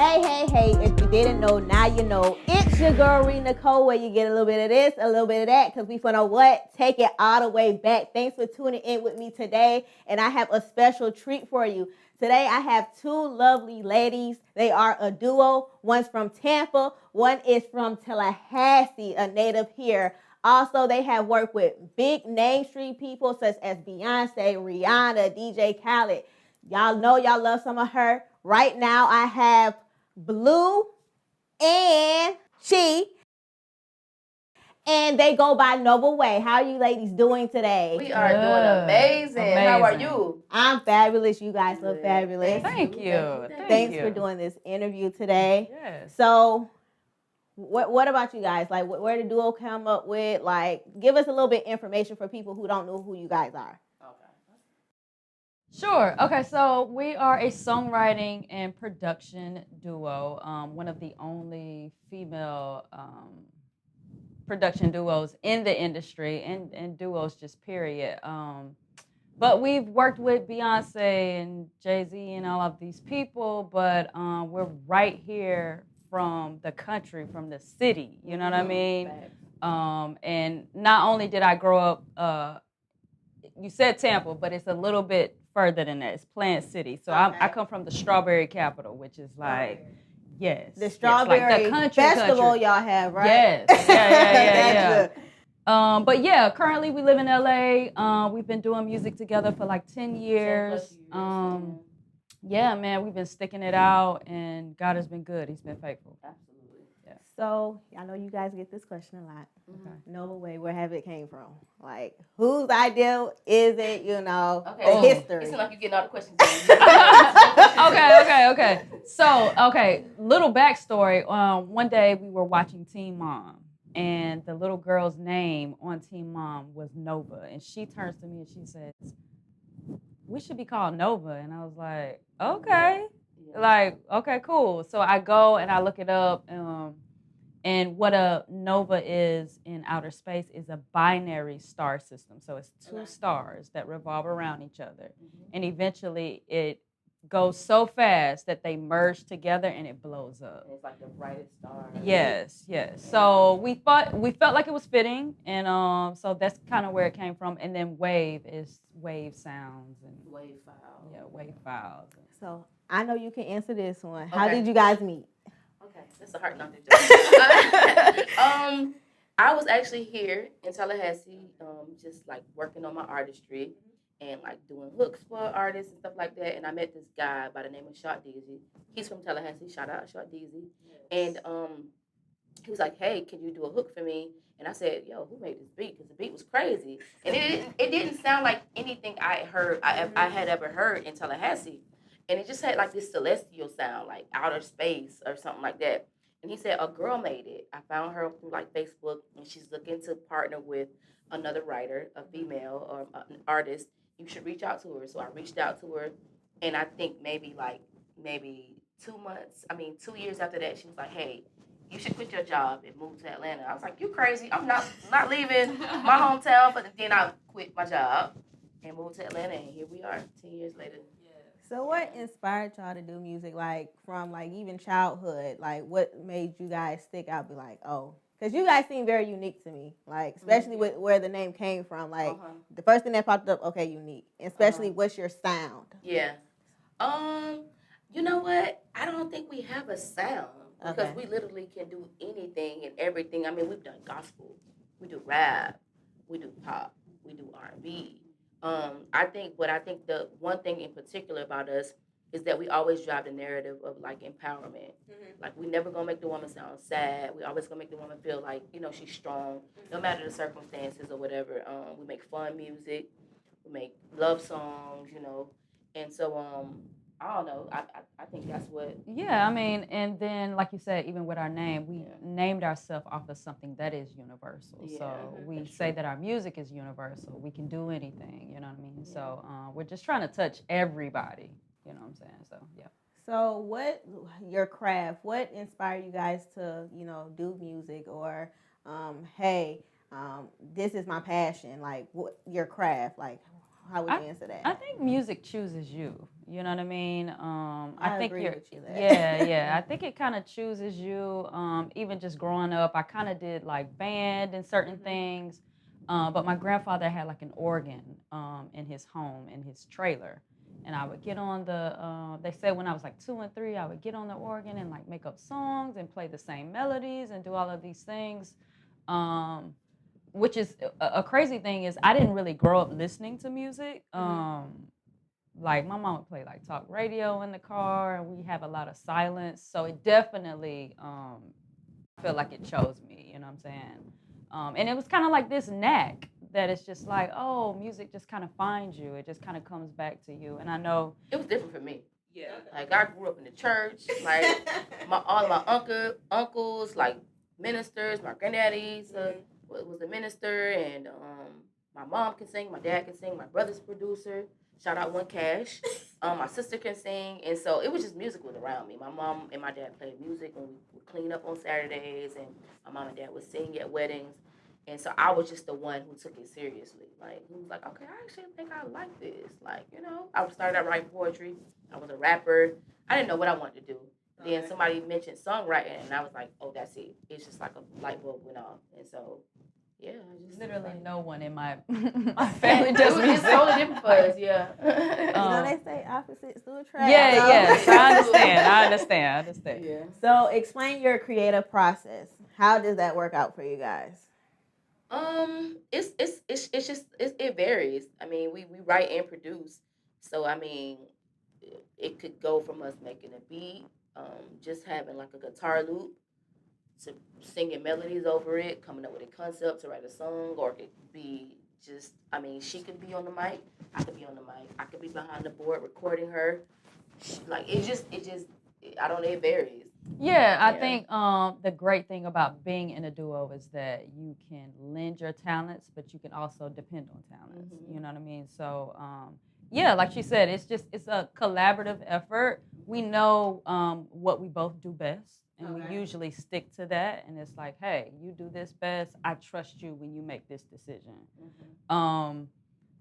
Hey, if you didn't know, now you know. It's your girl, Ree Nicole, where you get a little bit of this, a little bit of that, because we finna what? Take it all the way back. Thanks for tuning in with me today, and I have a special treat for you. Today, I have two lovely ladies. They are a duo. One's from Tampa. One is from Tallahassee, a native here. Also, they have worked with big name street people such as Beyonce, Rihanna, DJ Khaled. Y'all know y'all love some of her. Right now, I have Blue and Chi, and they go by Nova Wav. How are you ladies doing today? We are doing amazing. How are you? I'm fabulous. You guys look fabulous. Thank you. Thanks for doing this interview today. Yes. So, what about you guys? Like, where did the duo come up with? Like, give us a little bit of information for people who don't know who you guys are. Sure. Okay, so we are a songwriting and production duo, one of the only female production duos in the industry, and duos just period. But we've worked with Beyonce and Jay-Z and all of these people, but we're right here from the country, from the city, you know what I mean? And not only did I grow up, you said Tampa, but it's a little bit further than that. It's Plant City. So I come from the strawberry capital, which is like, yes. The strawberry like the country festival y'all have, right? Yes. Yeah. But yeah, currently we live in LA. We've been doing music together for like 10 years. Yeah, man, we've been sticking it out, and God has been good. He's been faithful. Absolutely. Yeah. So I know you guys get this question a lot. Okay. Nova Wav, where have it came from? Like, whose idea is it? You know, Okay. the history. It seems like you're getting all the questions. Okay. So, little backstory. One day we were watching Teen Mom, and the little girl's name on Teen Mom was Nova, and she turns to me and she says, "We should be called Nova." And I was like, "Okay." Like, okay, cool. So I go and I look it up. And what a nova is in outer space is a binary star system. So it's two stars that revolve around each other. And eventually it goes so fast that they merge together and it blows up. And it's like the brightest star. Yes. So we felt like it was fitting, and so that's kind of where it came from. And then wave is wave sounds and wave files. Yeah, wave files. So I know you can answer this one. How did you guys meet? Okay, that's a hard note to do. I was actually here in Tallahassee, just like working on my artistry and like doing hooks for artists and stuff like that. And I met this guy by the name of Shot Deezy. He's from Tallahassee. Shout out Shot Deezy. And he was like, "Hey, can you do a hook for me?" And I said, "Yo, who made this beat?" Because the beat was crazy, and it didn't sound like anything I had ever heard in Tallahassee. And it just had like this celestial sound, like outer space or something like that. And he said, "A girl made it. I found her through like Facebook, and she's looking to partner with another writer, a female or an artist. You should reach out to her." So I reached out to her, and I think maybe 2 years after that, she was like, "Hey, you should quit your job and move to Atlanta." I was like, "You crazy? I'm not leaving my hometown." But then I quit my job and moved to Atlanta, and here we are 10 years later. So what inspired y'all to do music, like from like even childhood? Like what made you guys stick out, be like, oh, because you guys seem very unique to me, like especially with where the name came from. Like the first thing that popped up, okay, unique. Especially what's your sound? Yeah. You know what? I don't think we have a sound because we literally can do anything and everything. I mean, we've done gospel, we do rap, we do pop, we do R&B. I think the one thing in particular about us is that we always drive the narrative of like empowerment. Like we never gonna make the woman sound sad. We always gonna make the woman feel like, she's strong, no matter the circumstances or whatever. We make fun music, we make love songs, and so I don't know. I think that's what. Yeah, I mean, and then like you said, even with our name, we named ourselves off of something that is universal. Yeah, so we say that our music is universal. We can do anything, you know what I mean? Yeah. So we're just trying to touch everybody, you know what I'm saying? So, yeah. So what, your craft, what inspired you guys to, do music or, this is my passion, like what, your craft, like how would you answer that? I think music chooses you. You know what I mean? I think agree you're, with you there. yeah. I think it kind of chooses you. Even just growing up, I kind of did like band and certain things. But my grandfather had like an organ in his home, in his trailer. And I would get on they said when I was like 2 and 3, I would get on the organ and like make up songs and play the same melodies and do all of these things. Which is a crazy thing is I didn't really grow up listening to music. Like my mom would play like talk radio in the car, and we have a lot of silence. So it definitely feel like it chose me. You know what I'm saying? And it was kind of like this knack that it's just like, oh, music just kind of finds you. It just kind of comes back to you. And I know It was different for me. Yeah. Like I grew up in the church. Like all of my uncles, like ministers. My granddaddy was a minister, and my mom can sing. My dad can sing. My brother's a producer. Shout out One Cash. My sister can sing, and so it was just music was around me. My mom and my dad played music when we would clean up on Saturdays, and my mom and dad would sing at weddings. And so I was just the one who took it seriously. Like, who was like, okay, I actually think I like this. Like, you know, I started out writing poetry. I was a rapper. I didn't know what I wanted to do. Then somebody mentioned songwriting, and I was like, oh, that's it. It's just like a light bulb went off. And so, yeah. I just literally no one in my my family does It's music. totally different for us, yeah. You know they say opposites do attract. Yeah. So. So I understand. Yeah. So explain your creative process. How does that work out for you guys? It varies. I mean, we write and produce, so I mean, it could go from us making a beat, just having like a guitar loop, to singing melodies over it, coming up with a concept to write a song, or it could be just, I mean, she could be on the mic, I could be on the mic, I could be behind the board recording her, like I don't know, it varies. Yeah, I Yeah. think the great thing about being in a duo is that you can lend your talents, but you can also depend on talents. Mhm. You know what I mean? So yeah, like she said, it's a collaborative effort. We know what we both do best, and we usually stick to that. And it's like, hey, you do this best. I trust you when you make this decision. Mhm.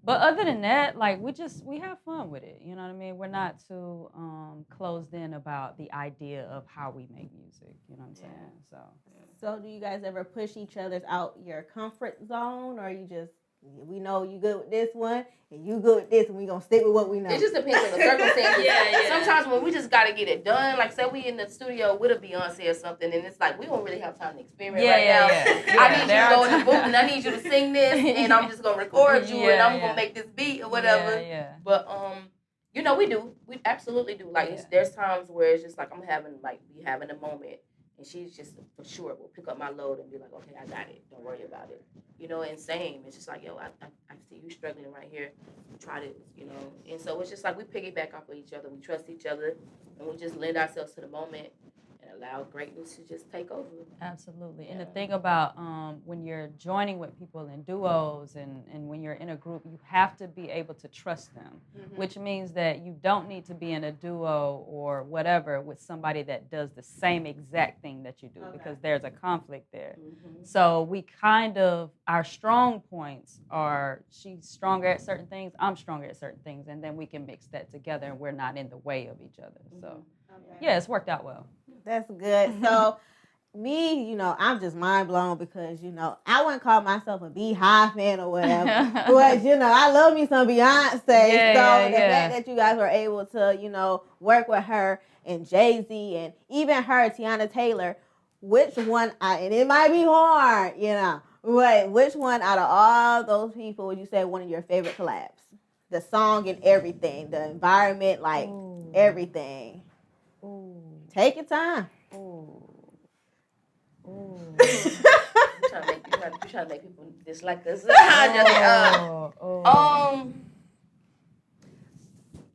But other than that, like we have fun with it. You know what I mean? We're not too closed in about the idea of how we make music. You know what I'm saying? So do you guys ever push each other's out your comfort zone, or you just, we know you good with this one and you good with this, and we gonna stick with what we know? It just depends on the circumstances. Yeah. Sometimes when we just gotta get it done, like say we in the studio with a Beyonce or something, and it's like we don't really have time to experiment right now. I need you to go in the booth and I need you to sing this, and I'm just gonna record you, and I'm gonna make this beat or whatever. Yeah. But you know, we absolutely do. Like there's times where it's just like we having a moment, and she's just for sure will pick up my load and be like, okay, I got it. Don't worry about it. You know, and same. It's just like, yo, I see you struggling right here. Try this, you know. And so it's just like we piggyback off of each other. We trust each other, and we just lend ourselves to the moment and allow greatness to just take over. Absolutely. And the thing about when you're joining with people in duos and when you're in a group, you have to be able to trust them, which means that you don't need to be in a duo or whatever with somebody that does the same exact thing that you do, because there's a conflict there. So we kind of, our strong points are she's stronger at certain things, I'm stronger at certain things, and then we can mix that together and we're not in the way of each other. So yeah, it's worked out well. That's good. So me, you know, I'm just mind blown because, you know, I wouldn't call myself a Beehive fan or whatever. But, you know, I love me some Beyonce. The fact that you guys were able to, you know, work with her and Jay-Z and even her, Tiana Taylor, which one, and it might be hard, you know, but which one out of all those people would you say one of your favorite collabs? The song and everything, the environment, like everything. Ooh. Take your time. Ooh. You trying to make people dislike us.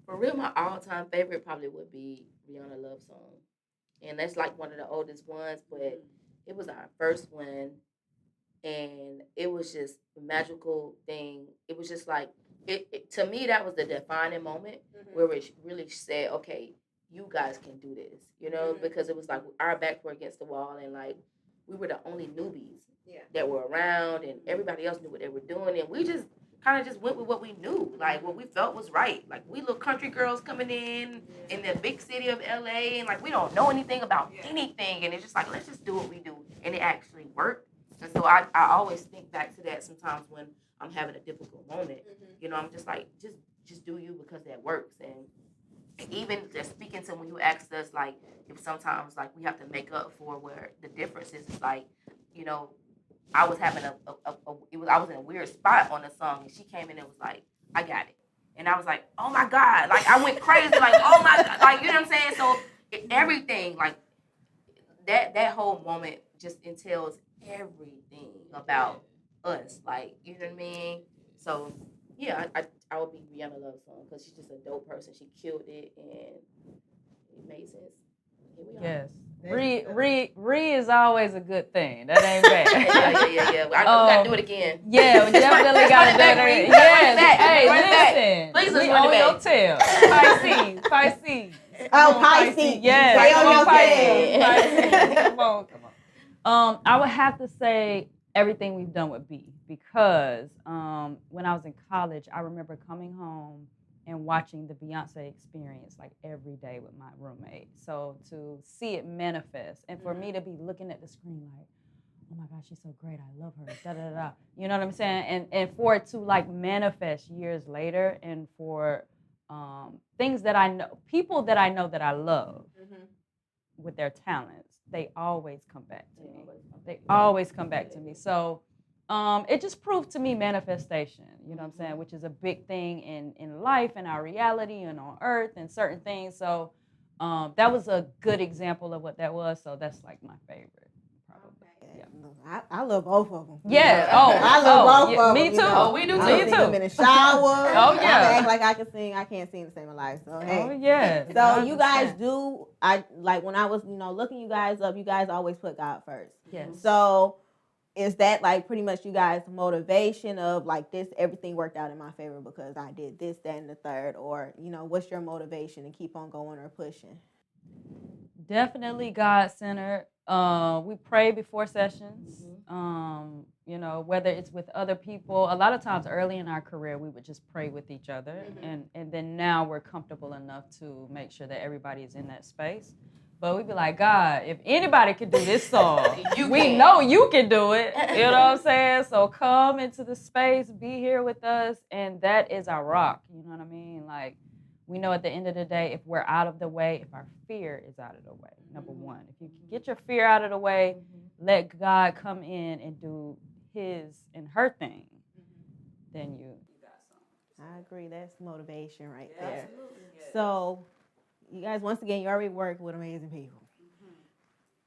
For real, my all-time favorite probably would be Rihanna Love Song. And that's like one of the oldest ones, but it was our first one. And it was just a magical thing. It was just like, to me, that was the defining moment where it really said, okay, you guys can do this, you know, because it was like our backs were against the wall, and like we were the only newbies that were around, and everybody else knew what they were doing, and we just kind of just went with what we knew, like what we felt was right. Like we little country girls coming in the big city of LA, and like we don't know anything about anything, and it's just like let's just do what we do, and it actually worked. And so I always think back to that sometimes when I'm having a difficult moment. You know, I'm just like just do you because that works. And even just speaking to when you asked us like if sometimes like we have to make up for where the difference is like, you know, I was having I was in a weird spot on the song, and she came in and was like, I got it. And I was like, oh my God. Like I went crazy, like, oh my God. Like, you know what I'm saying? So everything, like that whole moment just entails everything about us. Like, you know what I mean? So yeah, I would be Rihanna Love Song because she's just a dope person. She killed it and it made sense. Here we are. Yes. Re is always a good thing. That ain't bad. Yeah. We gotta do it again. Yeah, we definitely gotta do it. Yes. Hey, listen. Please let's we run on it your back. tail. Pisces. Oh, Pisces. Yes. Stay on your Pisces. Come on. I would have to say everything we've done with B because when I was in college, I remember coming home and watching the Beyonce experience like every day with my roommate. So to see it manifest and for me to be looking at the screen like, oh my gosh, she's so great. I love her. Da da da. You know what I'm saying? And for it to like manifest years later and for things that I know, people that I know that I love with their talents, they always come back to me. They always come back to me. So it just proved to me manifestation, you know what I'm saying, which is a big thing in life and our reality and on earth and certain things. So that was a good example of what that was. So that's like my favorite. I love both of them. Yeah. I love both of them. Me too. You know. We do too. I sing them in the shower. Oh yeah. I act like I can sing. I can't sing the same in life. So hey. Oh yeah. So you guys do. I like when I was looking you guys up. You guys always put God first. Yes. So is that like pretty much you guys' motivation of like this? Everything worked out in my favor because I did this, that, and the third, or what's your motivation to keep on going or pushing? Definitely God-centered. We pray before sessions. Whether it's with other people. A lot of times early in our career, we would just pray with each other. And then now we're comfortable enough to make sure that everybody is in that space. But we'd be like, God, if anybody could do this song, we know you can do it. You know what I'm saying? So come into the space, be here with us. And that is our rock. You know what I mean? Like, we know at the end of the day, if we're out of the way, if our fear is out of the way, number one. If you can get your fear out of the way, let God come in and do his and her thing, then you got something. I agree. That's motivation right Yeah, there. absolutely. Yes. So, you guys, once again, you already work with amazing people.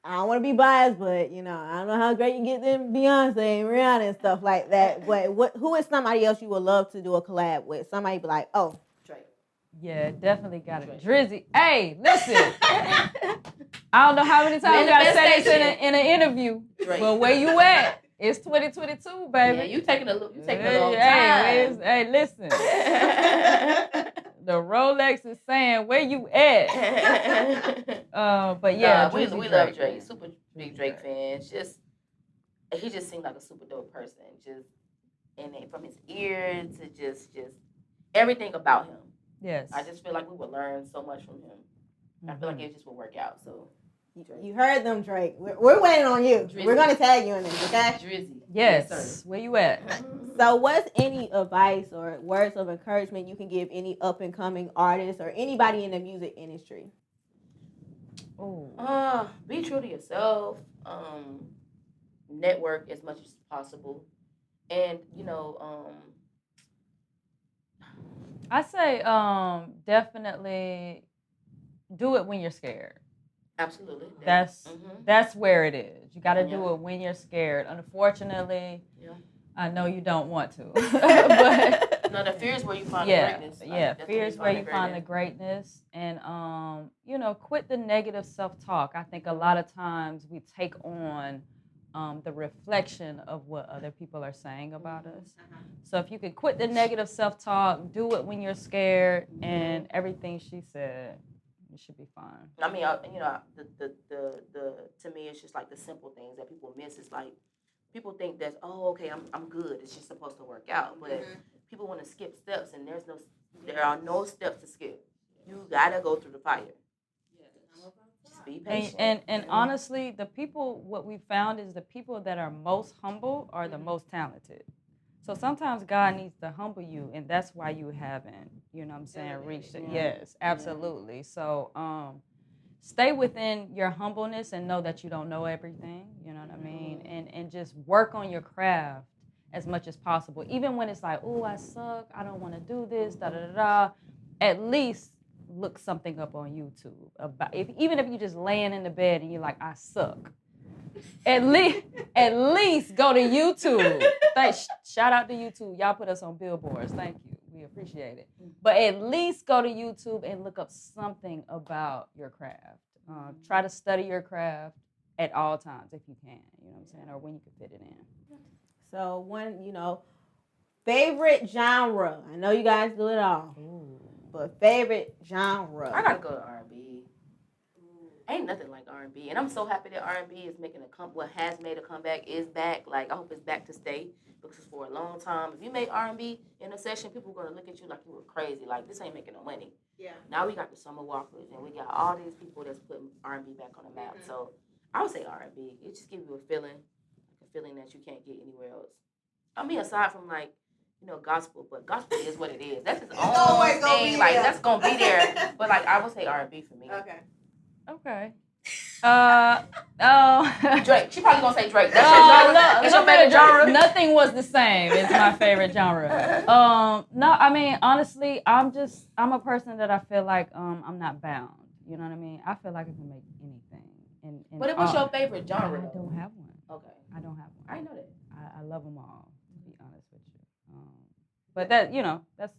I don't want to be biased, but I don't know how great you get them Beyonce and Rihanna and stuff like that. But who is somebody else you would love to do a collab with? Somebody be like, oh, Drake. Yeah, definitely got it. Drizzy. Hey, listen. I don't know how many times we gotta say this in an interview. Drake. But where you at? It's 2022, baby. Yeah, you taking a long time. Hey, listen. The Rolex is saying where you at. But yeah, we Drizzy love Drake. Super big Drake fans. He just seemed like a super dope person. From his ear to just everything about him. Yes. I just feel like we would learn so much from him. I feel like it just would work out. So you heard them, Drake. We're waiting on you. Drizzy. We're gonna tag you in this, okay? Drizzy. Yes. Sir. Where you at? So, what's any advice or words of encouragement you can give any up and coming artist or anybody in the music industry? Be true to yourself. Network as much as possible, and I say definitely do it when you're scared. Absolutely. That's where it is. You got to do it when you're scared. Unfortunately, I know you don't want to. But no, the fear is where you find the greatness. Fear is where you find the greatness. And quit the negative self-talk. I think a lot of times we take on the reflection of what other people are saying about us. So if you could quit the negative self-talk, do it when you're scared, and everything she said, it should be fine. I mean, the to me, it's just like the simple things that people miss. It's like people think that, oh, okay, I'm good. It's just supposed to work out. But people want to skip steps, and there are no steps to skip. You gotta go through the fire. Just be patient. And honestly, what we found is the people that are most humble are the most talented. So sometimes God needs to humble you, and that's why you haven't, you know what I'm saying, reached it. Yes, absolutely. So stay within your humbleness and know that you don't know everything, you know what I mean? And just work on your craft as much as possible. Even when it's like, oh, I suck, I don't want to do this, da-da-da-da. At least look something up on YouTube. Even if you're just laying in the bed and you're like, I suck. At least go to YouTube. Shout out to YouTube. Y'all put us on billboards. Thank you. We appreciate it. But at least go to YouTube and look up something about your craft. Try to study your craft at all times if you can. You know what I'm saying? Or when you can fit it in. So favorite genre. I know you guys do it all. Ooh. But favorite genre. I gotta go to R&B. Ain't nothing like R&B, and I'm so happy that R&B is making has made a comeback is back. Like I hope it's back to stay because for a long time, if you made R&B in a session, people were gonna look at you like you were crazy. Like this ain't making no money. Yeah. Now we got the Summer Walkers, and we got all these people that's putting R&B back on the map. Mm-hmm. So I would say R&B. It just gives you a feeling that you can't get anywhere else. I mean, aside from like, gospel, but gospel is what it is. That's its own thing. Like that's gonna be there. But like I would say R&B for me. Okay. Drake. She probably gonna say Drake. That's your genre. That's your favorite genre. Nothing was the same. It's my favorite genre. No, I mean honestly, I'm a person that I feel like I'm not bound. You know what I mean? I feel like I can make anything. But what's your favorite genre? I don't have one. Okay. I don't have one. I know that. I love them all, to be honest with you. But that that's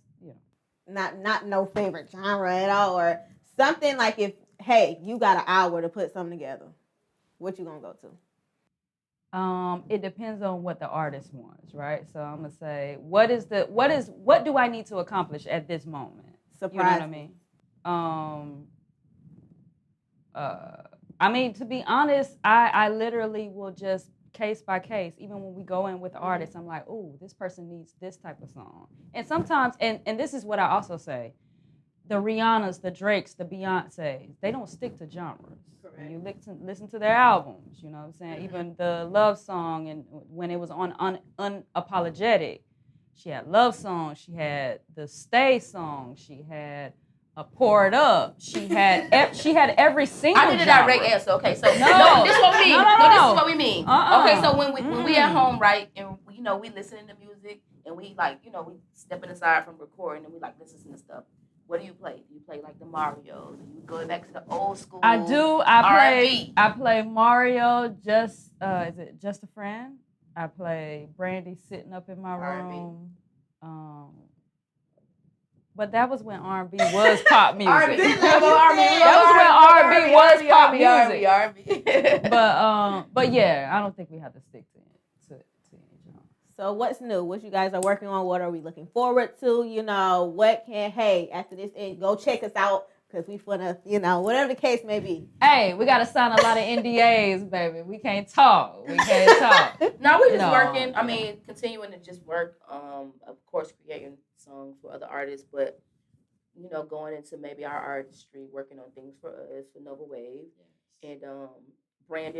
not no favorite genre at all, or something like if. Hey, you got an hour to put something together. What you gonna go to? It depends on what the artist wants, right? So I'm gonna say, what do I need to accomplish at this moment? Surprise. You know what I mean? To be honest, I literally will just case by case. Even when we go in with artists, I'm like, oh, this person needs this type of song. And sometimes, and this is what I also say. The Rihannas, the Drakes, the Beyoncés, they don't stick to genres. Correct. You listen to their albums, you know what I'm saying? Mm-hmm. Even the love song, and when it was on Unapologetic, she had love songs, she had the Stay song, she had a Pour It Up, she had every single genre. I did a direct answer. Okay, so no, this is what we mean. No, this is what we mean. Okay, so when we at home, right, and we listening to music, and we we stepping aside from recording, and we listen to stuff. What do you play? Do you play like the Mario? Do you go back to the old school? I do. I play Mario. Is it Just a Friend? I play Brandy Sitting Up in My Room. But that was when R&B was pop music. That was when R&B was pop music. But yeah, I don't think we have to stick to it. So what's new? What you guys are working on? What are we looking forward to? After this end, go check us out because we finna, whatever the case may be. Hey, we got to sign a lot of NDAs, baby. We can't talk. No, we're just working. I mean, continuing to just work. Of course, creating songs for other artists, but going into maybe our artistry, working on things for us, for Nova Wav, and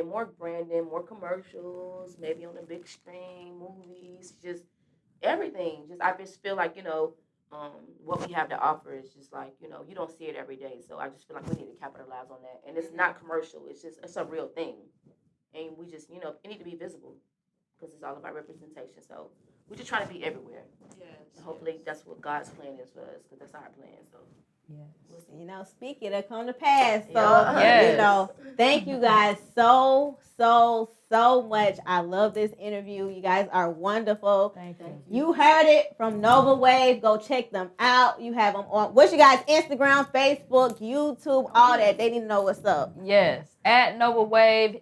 more commercials, maybe on the big screen, movies, just everything. I just feel like, what we have to offer is just like, you don't see it every day. So I just feel like we need to capitalize on that. And it's not commercial. It's a real thing. And we just, it need to be visible because it's all about representation. So we're just trying to be everywhere. Yes. And hopefully that's what God's plan is for us because that's our plan. So. Yes. Speak it, it'll come to pass. So, thank you guys so much. I love this interview. You guys are wonderful. Thank you. You heard it from Nova Wav. Go check them out. You have them on, what's you guys, Instagram, Facebook, YouTube, all that. They need to know what's up. Yes. At Nova Wav,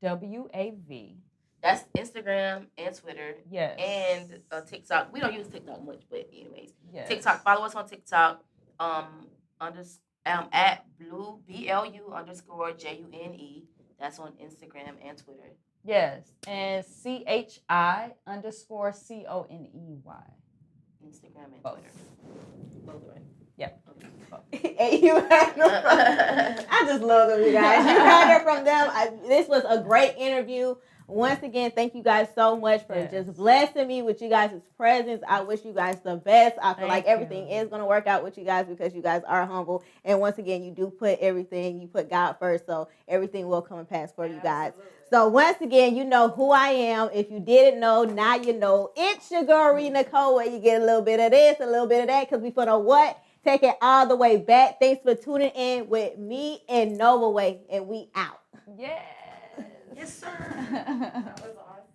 NOVAWAV. That's Instagram and Twitter. Yes. And TikTok. We don't use TikTok much, but anyways. Yes. TikTok. Follow us on TikTok. At blue BLU _JUNE. That's on Instagram and Twitter. Yes, and CHI_CONEY. Instagram and Both. Twitter. Both right. Yep. And you heard them I just love them, you guys. You heard it from them. This was a great interview. Once again, thank you guys so much for just blessing me with you guys' presence. I wish you guys the best. I feel like everything is going to work out with you guys because you guys are humble. And once again, you do put everything, you put God first. So everything will come and pass for you guys. So once again, you know who I am. If you didn't know, now you know. It's your girl, Nicole, where you get a little bit of this, a little bit of that, because we put on what? Take it all the way back. Thanks for tuning in with me and Nova Wav, and we out. Yes. Yes, sir. That was awesome.